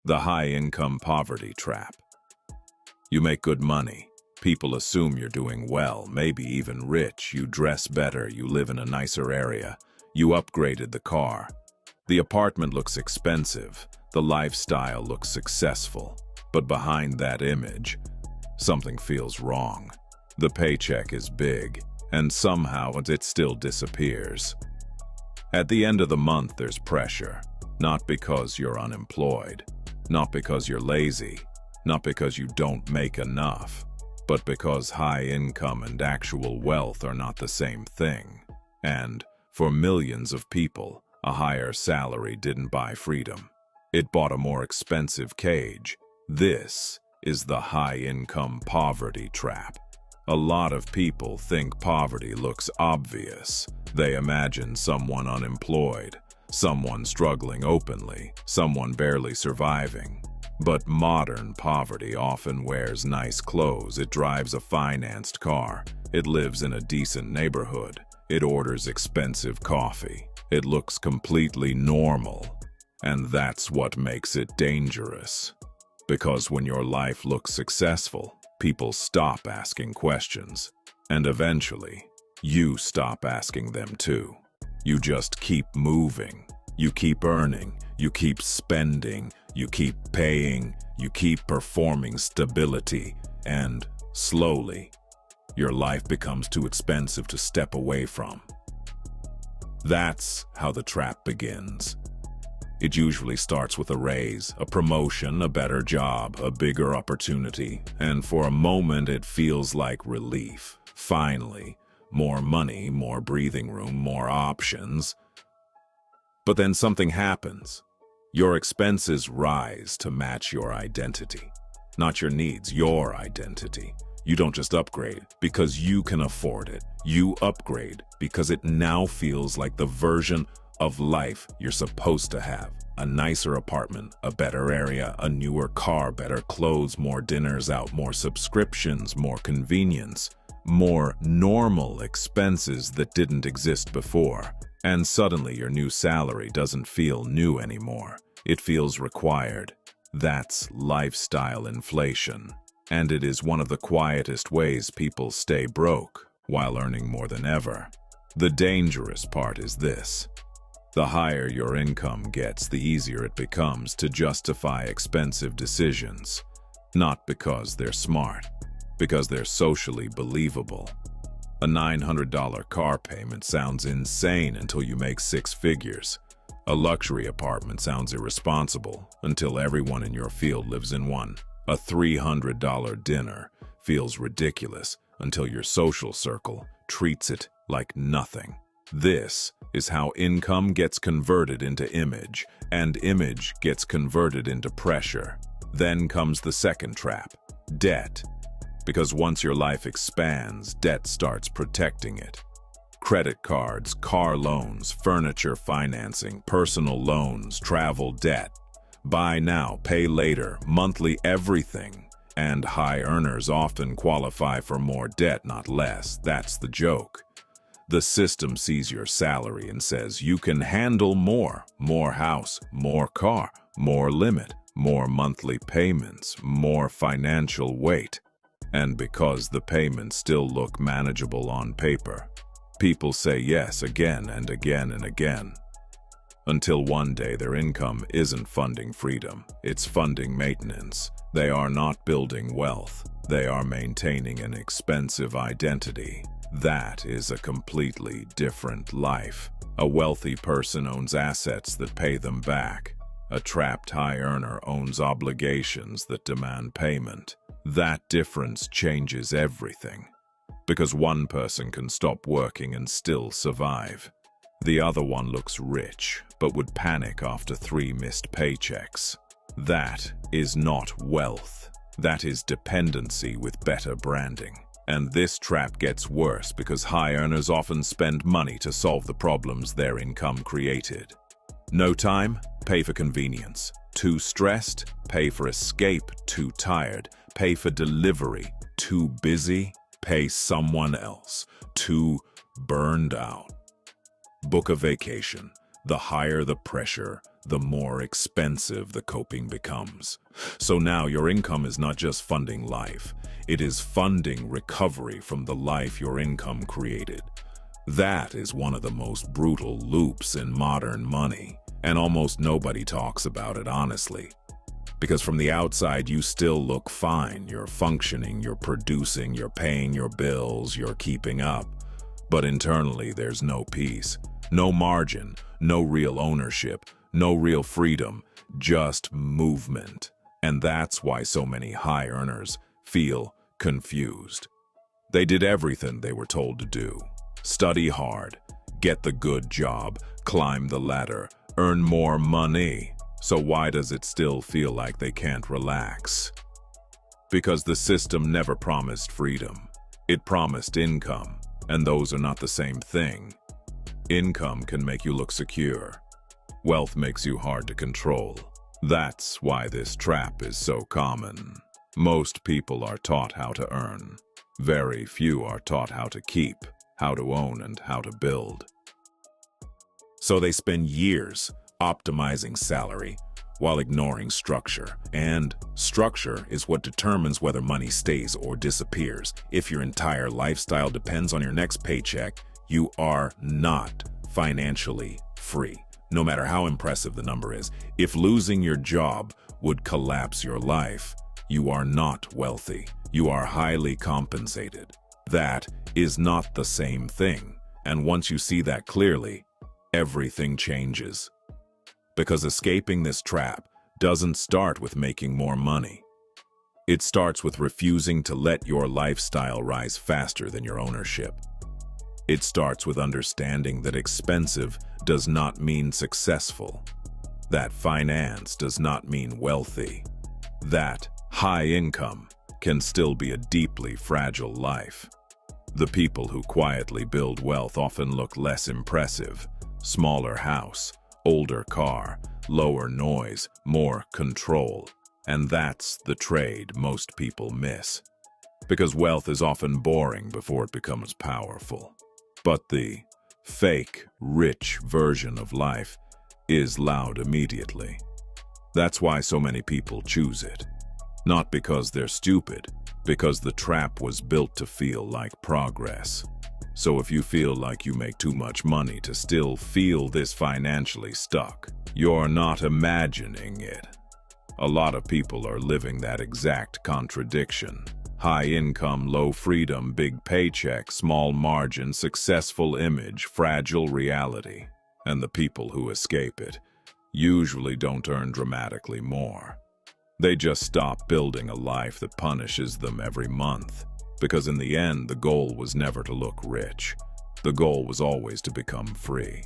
The high-income poverty trap. You make good money. People assume you're doing well, maybe even rich. You dress better, you live in a nicer area. You upgraded the car. The apartment looks expensive. The lifestyle looks successful. But behind that image, something feels wrong. The paycheck is big, and somehow it still disappears. At the end of the month, there's pressure. Not because you're unemployed. Not because you're lazy, not because you don't make enough, but because high income and actual wealth are not the same thing. And, for millions of people, a higher salary didn't buy freedom. It bought a more expensive cage. This is the high-income poverty trap. A lot of people think poverty looks obvious. They imagine someone unemployed, someone struggling openly, someone barely surviving. But modern poverty often wears nice clothes, it drives a financed car, it lives in a decent neighborhood, it orders expensive coffee, it looks completely normal. And that's what makes it dangerous. Because when your life looks successful, people stop asking questions. And eventually, you stop asking them too. You just keep moving. You keep earning. You keep spending. You keep paying. You keep performing stability. And slowly, your life becomes too expensive to step away from. That's how the trap begins. It usually starts with a raise, a promotion, a better job, a bigger opportunity, and for a moment it feels like relief. Finally, more money, more breathing room, more options. But then something happens. Your expenses rise to match your identity. Not your needs, your identity. You don't just upgrade because you can afford it. You upgrade because it now feels like the version of life you're supposed to have. A nicer apartment, a better area, a newer car, better clothes, more dinners out, more subscriptions, more convenience, more normal expenses that didn't exist before. And suddenly your new salary doesn't feel new anymore. It feels required. That's lifestyle inflation. And it is one of the quietest ways people stay broke while earning more than ever. The dangerous part is this. The higher your income gets, the easier it becomes to justify expensive decisions. Not because they're smart, because they're socially believable. A $900 car payment sounds insane until you make six figures. A luxury apartment sounds irresponsible until everyone in your field lives in one. A $300 dinner feels ridiculous until your social circle treats it like nothing. This is how income gets converted into image, and image gets converted into pressure. Then comes the second trap, debt. Because once your life expands, debt starts protecting it. Credit cards, car loans, furniture financing, personal loans, travel debt. Buy now, pay later, monthly everything. And high earners often qualify for more debt, not less. That's the joke. The system sees your salary and says you can handle more house, more car, more limit, more monthly payments, more financial weight. And because the payments still look manageable on paper, people say yes again and again and again. Until one day their income isn't funding freedom, it's funding maintenance. They are not building wealth, they are maintaining an expensive identity. That is a completely different life. A wealthy person owns assets that pay them back. A trapped high earner owns obligations that demand payment. That difference changes everything. Because one person can stop working and still survive. The other one looks rich, but would panic after 3 missed paychecks. That is not wealth. That is dependency with better branding. And this trap gets worse because high earners often spend money to solve the problems their income created. No time? Pay for convenience. Too stressed? Pay for escape. Too tired? Pay for delivery. Too busy? Pay someone else. Too burned out. Book a vacation. The higher the pressure, the more expensive the coping becomes. So now your income is not just funding life, it is funding recovery from the life your income created. That is one of the most brutal loops in modern money, and almost nobody talks about it honestly. Because from the outside, you still look fine. You're functioning, you're producing, you're paying your bills, you're keeping up. But internally, there's no peace, no margin, no real ownership, no real freedom, just movement. And that's why so many high earners feel confused. They did everything they were told to do. Study hard, get the good job, climb the ladder, earn more money. So why does it still feel like they can't relax? Because the system never promised freedom. It promised income, and those are not the same thing. Income can make you look secure. Wealth makes you hard to control. That's why this trap is so common. Most people are taught how to earn. Very few are taught how to keep, how to own, and how to build. So they spend years optimizing salary while ignoring structure. And structure is what determines whether money stays or disappears. If your entire lifestyle depends on your next paycheck, you are not financially free, no matter how impressive the number is. If losing your job would collapse your life, you are not wealthy. You are highly compensated. That is not the same thing. And once you see that clearly, everything changes. Because escaping this trap doesn't start with making more money. It starts with refusing to let your lifestyle rise faster than your ownership. It starts with understanding that expensive does not mean successful, that finance does not mean wealthy, that high income can still be a deeply fragile life. The people who quietly build wealth often look less impressive. Smaller house, older car, lower noise, more control. And that's the trade most people miss. Because wealth is often boring before it becomes powerful. But the fake, rich version of life is loud immediately. That's why so many people choose it. Not because they're stupid, because the trap was built to feel like progress. So if you feel like you make too much money to still feel this financially stuck, you're not imagining it. A lot of people are living that exact contradiction. High income, low freedom, big paycheck, small margin, successful image, fragile reality. And the people who escape it usually don't earn dramatically more. They just stop building a life that punishes them every month. Because in the end, the goal was never to look rich. The goal was always to become free.